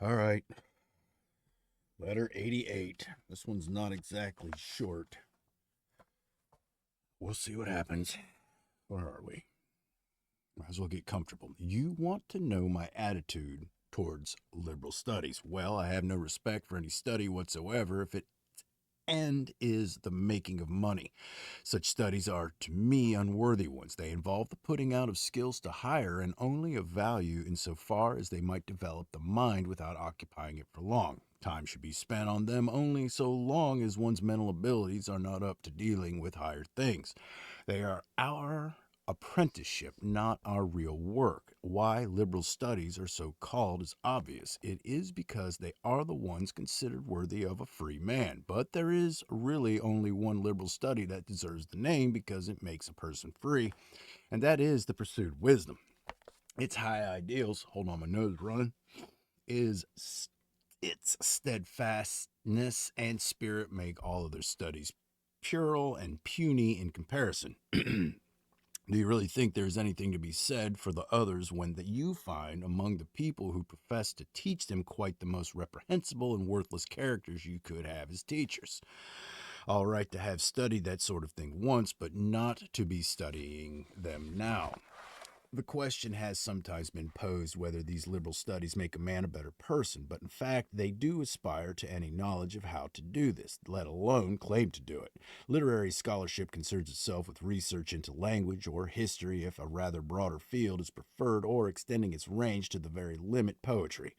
All right. Letter 88. This one's not exactly short. We'll see what happens. Where are we? Might as well get comfortable. You want to know my attitude towards liberal studies. Well, I have no respect for any study whatsoever if its end is the making of money. Such studies are, to me, unworthy ones. They involve the putting out of skills to hire and only of value insofar as they might develop the mind without occupying it for long. Time should be spent on them only so long as one's mental abilities are not up to dealing with higher things. They are our apprenticeship, not our real work. Why liberal studies are so called is obvious. It is because they are the ones considered worthy of a free man. But there is really only one liberal study that deserves the name because it makes a person free, and that is the pursuit of wisdom. Its high ideals, hold on, my nose running, is its steadfastness and spirit make all other studies puerile and puny in comparison. Do you really think there's anything to be said for the others when that you find among the people who profess to teach them quite the most reprehensible and worthless characters you could have as teachers? All right to have studied that sort of thing once, but not to be studying them now. The question has sometimes been posed whether these liberal studies make a man a better person, but in fact, they do aspire to any knowledge of how to do this, let alone claim to do it. Literary scholarship concerns itself with research into language or history if a rather broader field is preferred, or extending its range to the very limit poetry.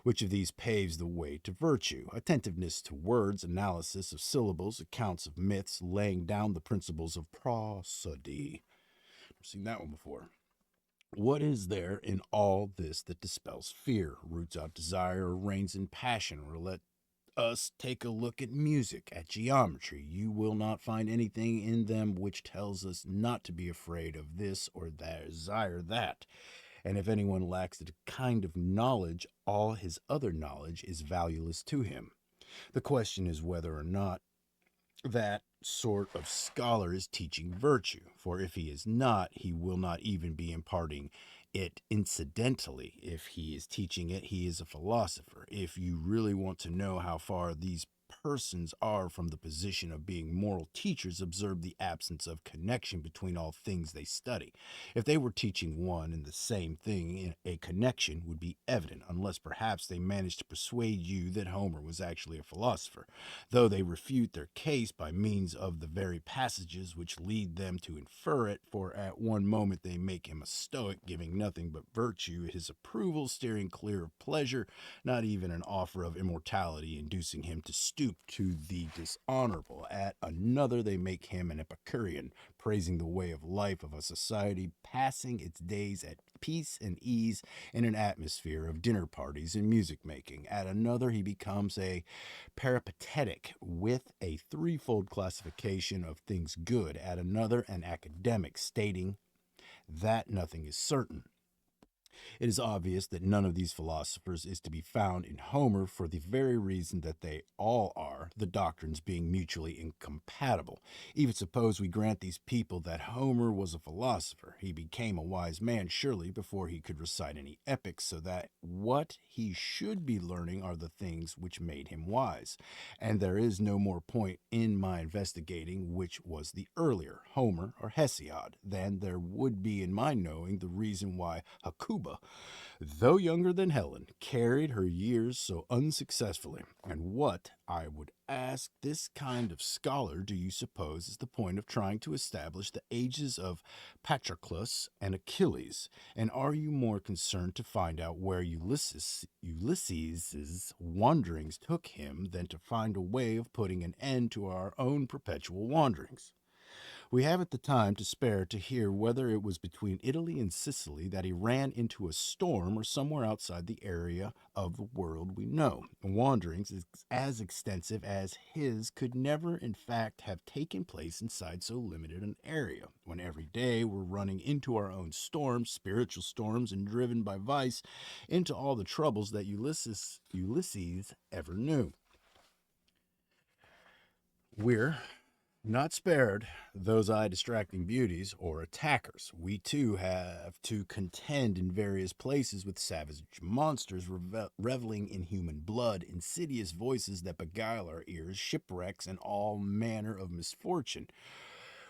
Which of these paves the way to virtue? Attentiveness to words, analysis of syllables, accounts of myths, laying down the principles of prosody. I've seen that one before. What is there in all this that dispels fear, roots out desire, or reins in passion? Or let us take a look at music, at geometry. You will not find anything in them which tells us not to be afraid of this or that, desire that. And if anyone lacks a kind of knowledge, all his other knowledge is valueless to him. The question is whether or not that sort of scholar is teaching virtue, for if he is not, he will not even be imparting it incidentally. If he is teaching it, he is a philosopher. If you really want to know how far these persons are from the position of being moral teachers, observe the absence of connection between all things they study. If they were teaching one and the same thing, a connection would be evident, unless perhaps they managed to persuade you that Homer was actually a philosopher, though they refute their case by means of the very passages which lead them to infer it, for at one moment they make him a Stoic, giving nothing but virtue his approval, steering clear of pleasure, not even an offer of immortality, inducing him to stoop to the dishonorable. At another they make him an Epicurean, praising the way of life of a society passing its days at peace and ease in an atmosphere of dinner parties and music making. At another he becomes a peripatetic with a threefold classification of things good. At another, an academic, stating that nothing is certain. It is obvious that none of these philosophers is to be found in Homer for the very reason that they all are, the doctrines being mutually incompatible. Even suppose we grant these people that Homer was a philosopher. He became a wise man, surely, before he could recite any epics, so that what he should be learning are the things which made him wise. And there is no more point in my investigating which was the earlier, Homer or Hesiod, than there would be in my knowing the reason why Hecuba, though younger than Helen, carried her years so unsuccessfully. And what, I would ask this kind of scholar, do you suppose is the point of trying to establish the ages of Patroclus and Achilles? And are you more concerned to find out where Ulysses's wanderings took him than to find a way of putting an end to our own perpetual wanderings? We haven't the time to spare to hear whether it was between Italy and Sicily that he ran into a storm or somewhere outside the area of the world we know. Wanderings as extensive as his could never, in fact, have taken place inside so limited an area, when every day we're running into our own storms, spiritual storms, and driven by vice into all the troubles that Ulysses ever knew. We're Not spared those eye distracting beauties or attackers. We too have to contend in various places with savage monsters reveling in human blood, insidious voices that beguile our ears, shipwrecks, and all manner of misfortune.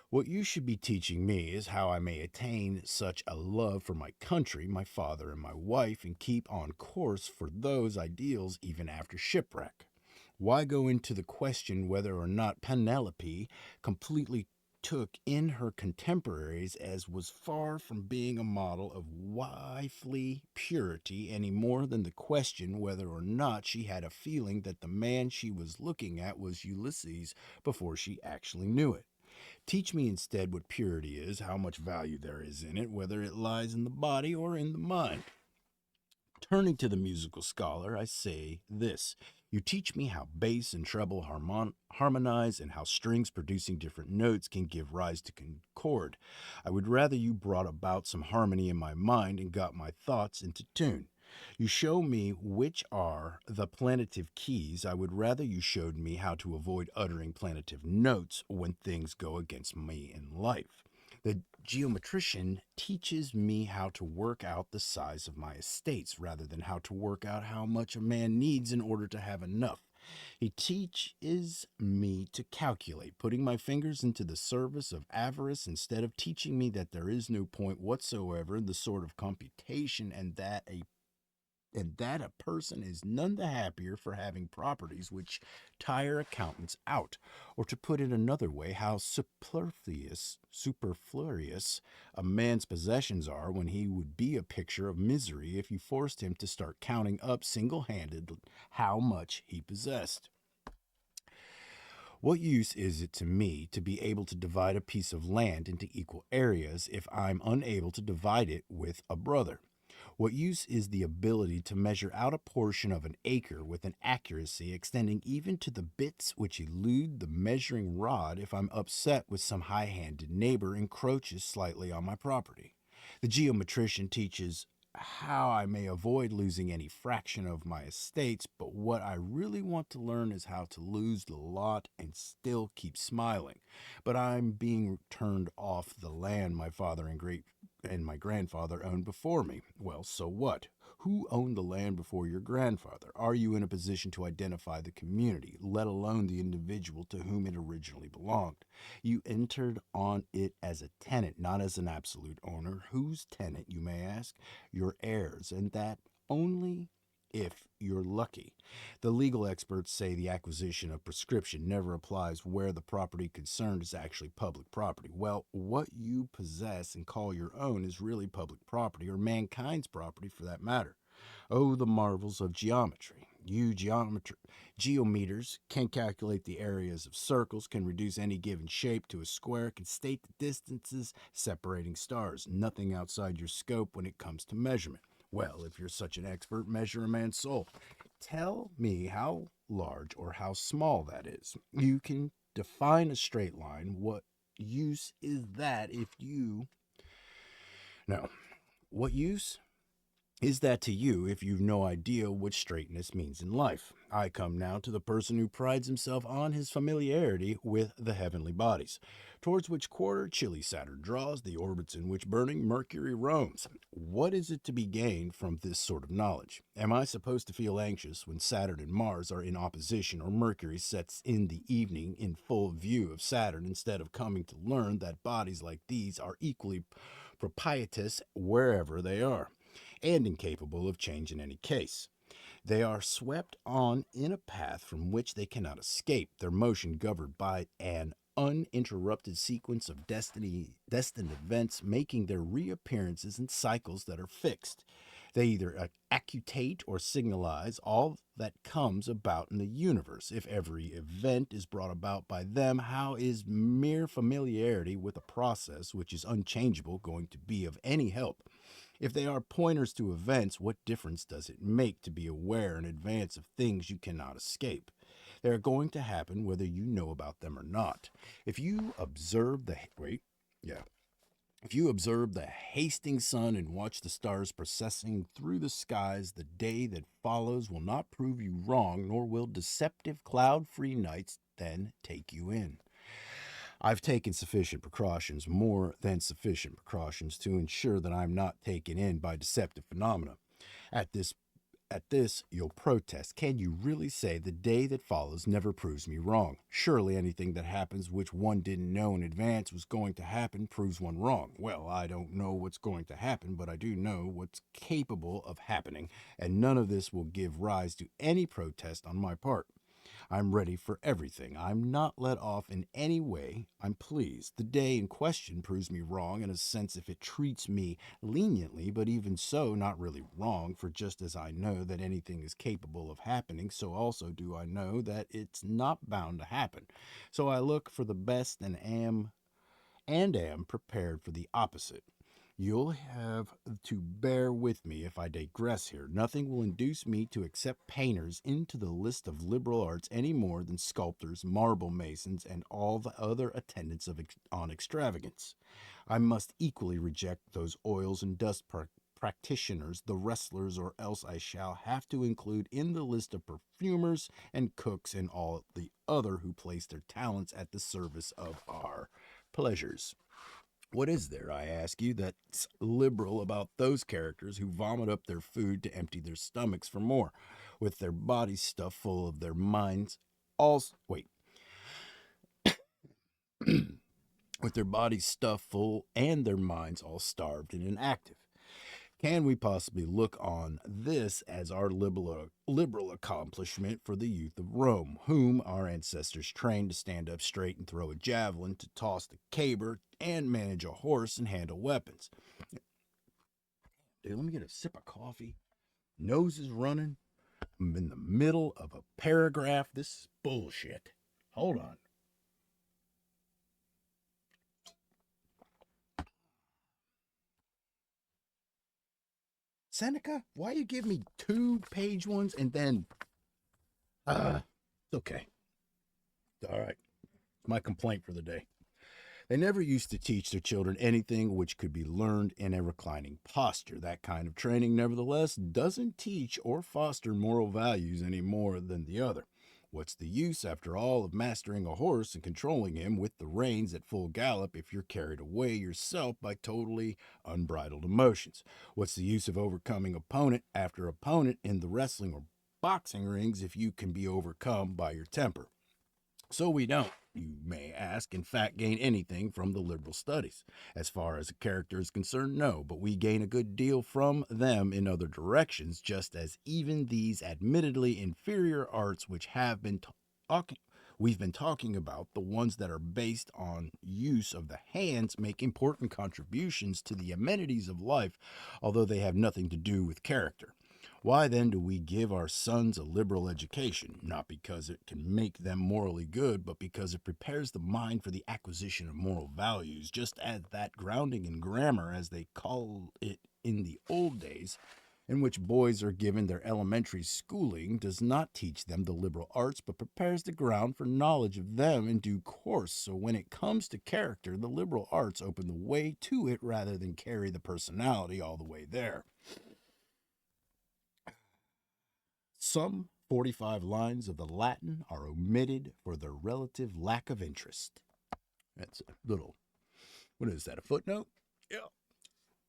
What you should be teaching me is how I may attain such a love for my country, my father, and my wife, and keep on course for those ideals even after shipwreck. Why go into the question whether or not Penelope completely took in her contemporaries, as was far from being a model of wifely purity any more than the question whether or not she had a feeling that the man she was looking at was Ulysses before she actually knew it? Teach me instead what purity is, how much value there is in it, whether it lies in the body or in the mind. Turning to the musical scholar, I say this. You teach me how bass and treble harmonize and how strings producing different notes can give rise to concord. I would rather you brought about some harmony in my mind and got my thoughts into tune. You show me which are the plaintive keys. I would rather you showed me how to avoid uttering plaintive notes when things go against me in life. The geometrician teaches me how to work out the size of my estates rather than how to work out how much a man needs in order to have enough. He teaches me to calculate, putting my fingers into the service of avarice instead of teaching me that there is no point whatsoever in the sort of computation, and that a person is none the happier for having properties which tire accountants out, or to put it another way, how superfluous a man's possessions are when he would be a picture of misery if you forced him to start counting up single-handed how much he possessed. What use is it to me to be able to divide a piece of land into equal areas if I'm unable to divide it with a brother? What use is the ability to measure out a portion of an acre with an accuracy extending even to the bits which elude the measuring rod if I'm upset with some high handed neighbor encroaches slightly on my property? The geometrician teaches how I may avoid losing any fraction of my estates, but what I really want to learn is how to lose the lot and still keep smiling. But I'm being turned off the land my father and my grandfather owned before me. Well, so what? Who owned the land before your grandfather? Are you in a position to identify the community, let alone the individual to whom it originally belonged? You entered on it as a tenant, not as an absolute owner. Whose tenant, you may ask? Your heirs, and that only if you're lucky. The legal experts say the acquisition of prescription never applies where the property concerned is actually public property. Well, what you possess and call your own is really public property, or mankind's property for that matter. Oh, the marvels of geometry. You geometers can calculate the areas of circles, can reduce any given shape to a square, can state the distances separating stars. Nothing outside your scope when it comes to measurement. Well, if you're such an expert, measure a man's soul. Tell me how large or how small that is. You can define a straight line. What use is that if you. No. What use is that to you if you've no idea what straightness means in life? I come now to the person who prides himself on his familiarity with the heavenly bodies, towards which quarter chilly Saturn draws, the orbits in which burning Mercury roams. What is it to be gained from this sort of knowledge? Am I supposed to feel anxious when Saturn and Mars are in opposition, or Mercury sets in the evening in full view of Saturn, instead of coming to learn that bodies like these are equally propitious wherever they are, and incapable of change in any case? They are swept on in a path from which they cannot escape, their motion governed by an uninterrupted sequence of destined events, making their reappearances in cycles that are fixed. They either accutate or signalize all that comes about in the universe. If every event is brought about by them, how is mere familiarity with a process which is unchangeable going to be of any help? If they are pointers to events, what difference does it make to be aware in advance of things you cannot escape? They are going to happen whether you know about them or not. If you observe the wait, yeah. If you observe the hasting sun and watch the stars processing through the skies, the day that follows will not prove you wrong, nor will deceptive cloud-free nights then take you in. I've taken sufficient precautions, more than sufficient precautions, to ensure that I'm not taken in by deceptive phenomena. At this at this, you'll protest. Can you really say the day that follows never proves me wrong? Surely anything that happens which one didn't know in advance was going to happen proves one wrong. Well, I don't know what's going to happen, but I do know what's capable of happening, and none of this will give rise to any protest on my part. I'm ready for everything. I'm not let off in any way. I'm pleased. The day in question proves me wrong in a sense if it treats me leniently, but even so, not really wrong, for just as I know that anything is capable of happening, so also do I know that it's not bound to happen. So I look for the best and am prepared for the opposite. You'll have to bear with me if I digress here. Nothing will induce me to accept painters into the list of liberal arts any more than sculptors, marble masons, and all the other attendants on extravagance. I must equally reject those oils and dust practitioners, the wrestlers, or else I shall have to include in the list of perfumers and cooks and all the other who place their talents at the service of our pleasures. What is there, I ask you, that's liberal about those characters who vomit up their food to empty their stomachs for more, with their bodies stuffed full of their minds all wait, with their bodies stuffed full and their minds all starved and inactive? Can we possibly look on this as our liberal accomplishment for the youth of Rome, whom our ancestors trained to stand up straight and throw a javelin, to toss the caber, and manage a horse and handle weapons? Dude, let me get a sip of coffee. Nose is running. I'm in the middle of a paragraph. This is bullshit. Hold on. Seneca, why you give me 2-page ones and then it's okay. All right. My complaint for the day. They never used to teach their children anything which could be learned in a reclining posture. That kind of training, nevertheless, doesn't teach or foster moral values any more than the other. What's the use, after all, of mastering a horse and controlling him with the reins at full gallop if you're carried away yourself by totally unbridled emotions? What's the use of overcoming opponent after opponent in the wrestling or boxing rings if you can be overcome by your temper? So we don't, you may ask, in fact, gain anything from the liberal studies. As far as a character is concerned, no, but we gain a good deal from them in other directions, just as even these admittedly inferior arts which talking we've been talking about, the ones that are based on use of the hands, make important contributions to the amenities of life, although they have nothing to do with character. Why then do we give our sons a liberal education? Not because it can make them morally good, but because it prepares the mind for the acquisition of moral values, just as that grounding in grammar, as they call it in the old days, in which boys are given their elementary schooling, does not teach them the liberal arts, but prepares the ground for knowledge of them in due course. So when it comes to character, the liberal arts open the way to it rather than carry the personality all the way there. Some 45 lines of the Latin are omitted for their relative lack of interest. That's a little, what is that, a footnote? Yeah.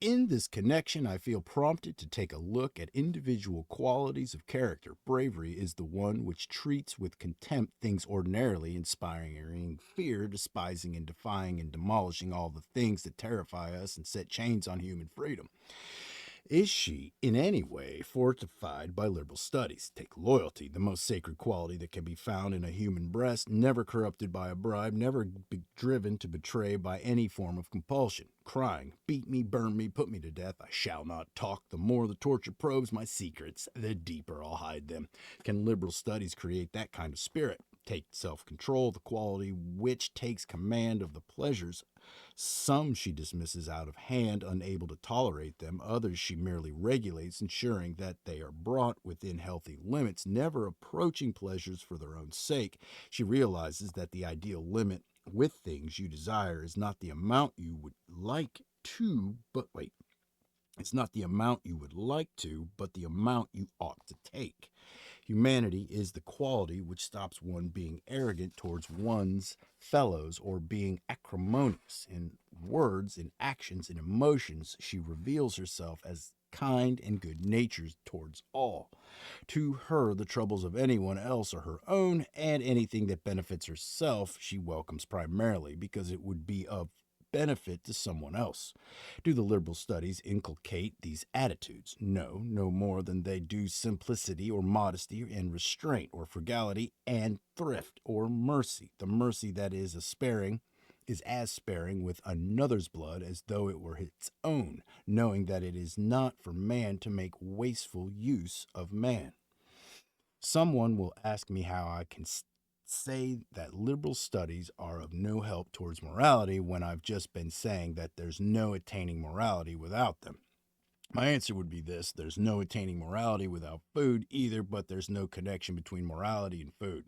In this connection, I feel prompted to take a look at individual qualities of character. Bravery is the one which treats with contempt things ordinarily inspiring fear, despising and defying and demolishing all the things that terrify us and set chains on human freedom. Is she in any way fortified by liberal studies? Take loyalty, the most sacred quality that can be found in a human breast, never corrupted by a bribe, never driven to betray by any form of compulsion. Crying, beat me, burn me, put me to death, I shall not talk. The more the torture probes my secrets, the deeper I'll hide them. Can liberal studies create that kind of spirit? Take self-control, the quality which takes command of the pleasures. Some she dismisses out of hand, unable to tolerate them. Others she merely regulates, ensuring that they are brought within healthy limits, never approaching pleasures for their own sake. She realizes that the ideal limit with things you desire is not the amount you would like to, but wait, it's not the amount you would like to, but the amount you ought to take. Humanity is the quality which stops one being arrogant towards one's fellows or being acrimonious. In words, in actions, in emotions, she reveals herself as kind and good natured towards all. To her, the troubles of anyone else are her own, and anything that benefits herself she welcomes primarily because it would be of benefit to someone else. Do the liberal studies inculcate these attitudes? No, no more than they do simplicity or modesty and restraint or frugality and thrift or mercy. The mercy that is as sparing with another's blood as though it were its own, knowing that it is not for man to make wasteful use of man. Someone will ask me how I can say that liberal studies are of no help towards morality when I've just been saying that there's no attaining morality without them. My answer would be this: there's no attaining morality without food either, but there's no connection between morality and food.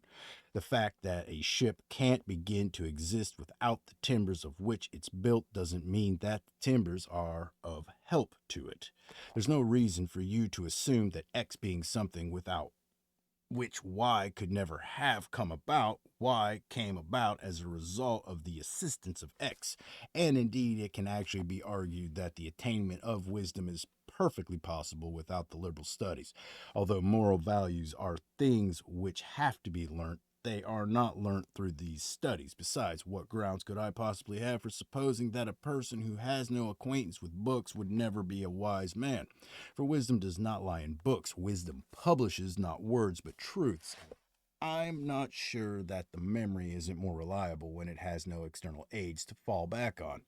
The fact that a ship can't begin to exist without the timbers of which it's built doesn't mean that the timbers are of help to it. There's no reason for you to assume that X being something without which Y could never have come about, Y came about as a result of the assistance of X. And indeed, it can actually be argued that the attainment of wisdom is perfectly possible without the liberal studies. Although moral values are things which have to be learnt, they are not learnt through these studies. Besides, what grounds could I possibly have for supposing that a person who has no acquaintance with books would never be a wise man? For wisdom does not lie in books. Wisdom publishes not words but truths. I'm not sure that the memory isn't more reliable when it has no external aids to fall back on.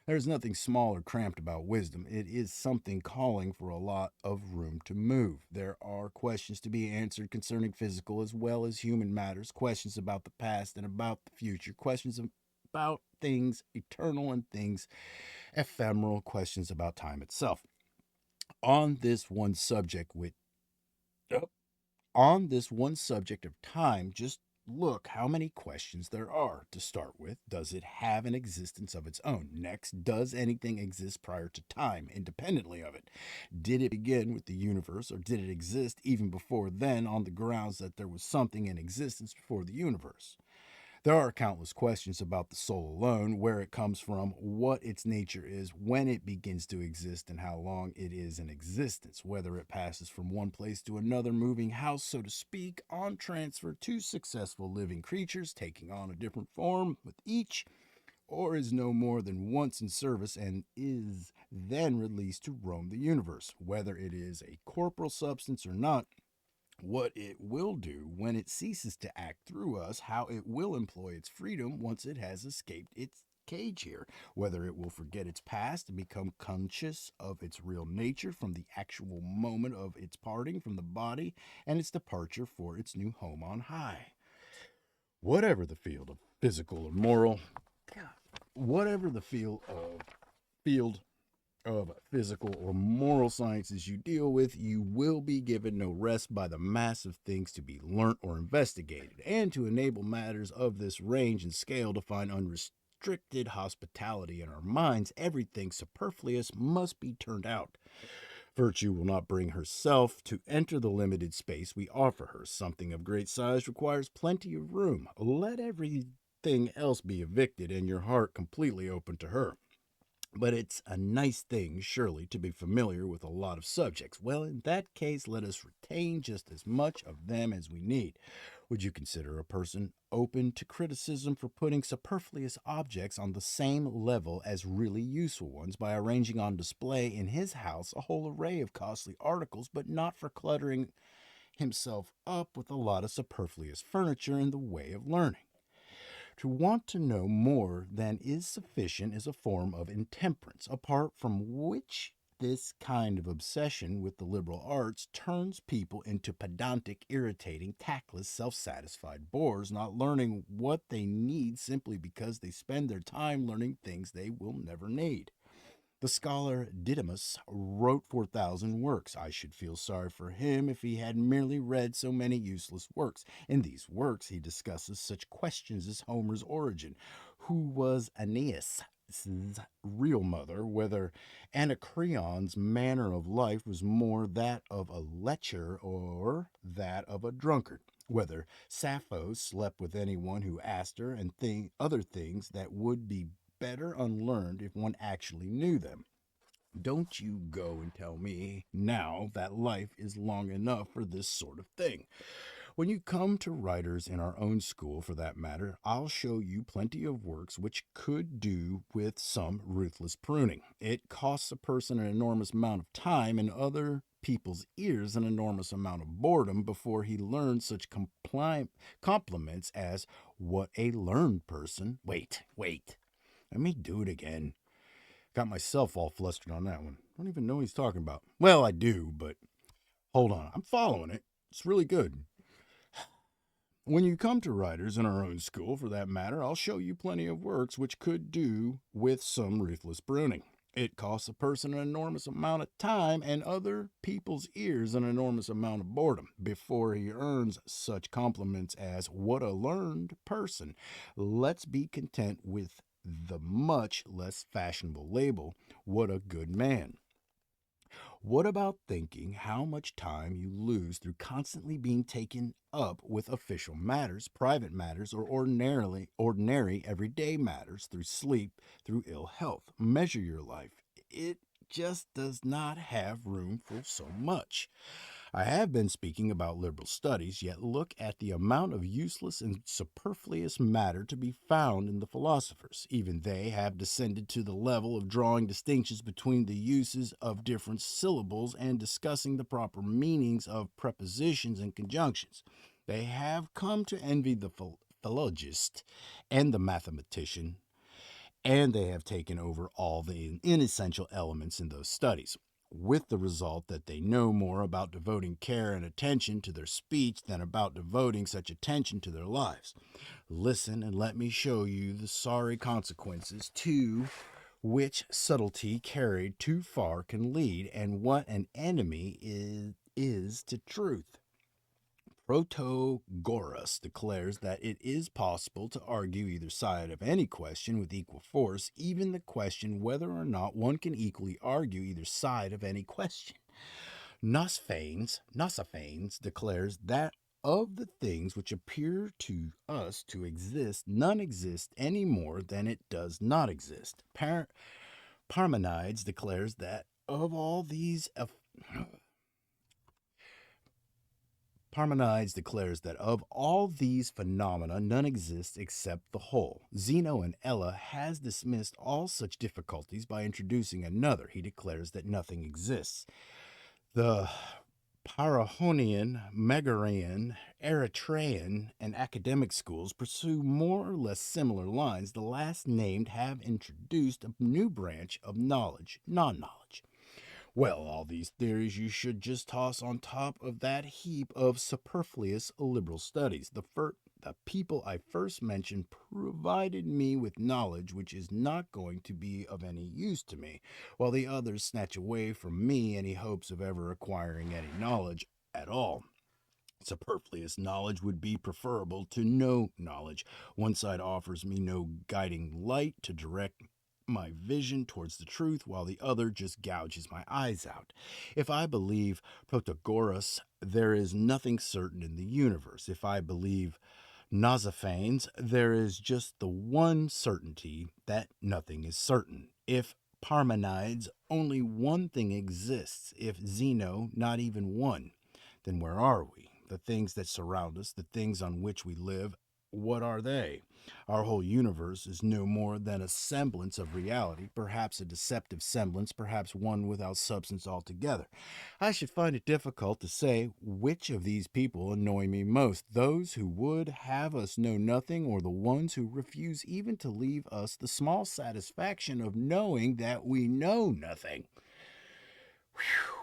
There's nothing small or cramped about wisdom. It is something calling for a lot of room to move. There are questions to be answered concerning physical as well as human matters, questions about the past and about the future, questions about things eternal and things ephemeral, questions about time itself. On this one subject with on this one subject of time, just look how many questions there are. To start with, does it have an existence of its own? Next, does anything exist prior to time, independently of it? Did it begin with the universe, or did it exist even before then on the grounds that there was something in existence before the universe? There are countless questions about the soul alone, where it comes from, what its nature is, when it begins to exist, and how long it is in existence, whether it passes from one place to another, moving house, so to speak, on transfer to successful living creatures, taking on a different form with each, or is no more than once in service and is then released to roam the universe, whether it is a corporal substance or not, what it will do when it ceases to act through us, how it will employ its freedom once it has escaped its cage here, whether it will forget its past and become conscious of its real nature from the actual moment of its parting from the body and its departure for its new home on high. Whatever the field of physical or moral, whatever the field of physical or moral sciences you deal with, you will be given no rest by the mass of things to be learnt or investigated, and to enable matters of this range and scale to find unrestricted hospitality in our minds, everything superfluous must be turned out. Virtue will not bring herself to enter the limited space we offer her. Something of great size requires plenty of room. Let everything else be evicted and your heart completely open to her. But it's a nice thing, surely, to be familiar with a lot of subjects. Well, in that case, let us retain just as much of them as we need. Would you consider a person open to criticism for putting superfluous objects on the same level as really useful ones by arranging on display in his house a whole array of costly articles, but not for cluttering himself up with a lot of superfluous furniture in the way of learning? To want to know more than is sufficient is a form of intemperance, apart from which this kind of obsession with the liberal arts turns people into pedantic, irritating, tactless, self-satisfied bores, not learning what they need simply because they spend their time learning things they will never need. The scholar Didymus wrote 4,000 works. I should feel sorry for him if he had merely read so many useless works. In these works, he discusses such questions as Homer's origin. Who was Aeneas? real mother, whether Anacreon's manner of life was more that of a lecher or that of a drunkard, whether Sappho slept with anyone who asked her, and other things that would be better unlearned if one actually knew them. Don't you go and tell me now that life is long enough for this sort of thing. When you come to writers in our own school, for that matter, I'll show you plenty of works which could do with some ruthless pruning. It costs a person an enormous amount of time and other people's ears an enormous amount of boredom before he learns such compliments as what a learned person. Wait. Let me do it again. Got myself all flustered on that one. Don't even know what he's talking about. Well, I do, but hold on. I'm following it. It's really good. When you come to writers in our own school, for that matter, I'll show you plenty of works which could do with some ruthless pruning. It costs a person an enormous amount of time and other people's ears an enormous amount of boredom before he earns such compliments as what a learned person. Let's be content with the much less fashionable label, what a good man. What about thinking how much time you lose through constantly being taken up with official matters, private matters, or ordinary everyday matters through sleep, through ill health? Measure your life. It just does not have room for so much. I have been speaking about liberal studies, yet look at the amount of useless and superfluous matter to be found in the philosophers. Even they have descended to the level of drawing distinctions between the uses of different syllables and discussing the proper meanings of prepositions and conjunctions. They have come to envy the philologist and the mathematician, and they have taken over all the inessential elements in those studies, with the result that they know more about devoting care and attention to their speech than about devoting such attention to their lives. Listen and let me show you the sorry consequences to which subtlety carried too far can lead, and what an enemy is to truth. Protagoras declares that it is possible to argue either side of any question with equal force, even the question whether or not one can equally argue either side of any question. Nosophanes declares that of the things which appear to us to exist, none exist any more than it does not exist. Parmenides declares that of all these Parmenides declares that of all these phenomena, none exists except the whole. Zeno in Ella has dismissed all such difficulties by introducing another. He declares that nothing exists. The Parahonian, Megarian, Eritrean, and academic schools pursue more or less similar lines. The last named have introduced a new branch of knowledge, non-knowledge. Well, all these theories you should just toss on top of that heap of superfluous liberal studies. The people I first mentioned provided me with knowledge which is not going to be of any use to me, while the others snatch away from me any hopes of ever acquiring any knowledge at all. Superfluous knowledge would be preferable to no knowledge. One side offers me no guiding light to direct my vision towards the truth, while the other just gouges my eyes out. If I believe Protagoras, there is nothing certain in the universe. If I believe Nosophanes, there is just the one certainty that nothing is certain. If Parmenides, only one thing exists. If Zeno, not even one. Then where are we? The things that surround us, the things on which we live, what are they? Our whole universe is no more than a semblance of reality, perhaps a deceptive semblance, perhaps one without substance altogether. I should find it difficult to say which of these people annoy me most, those who would have us know nothing, or the ones who refuse even to leave us the small satisfaction of knowing that we know nothing. Whew.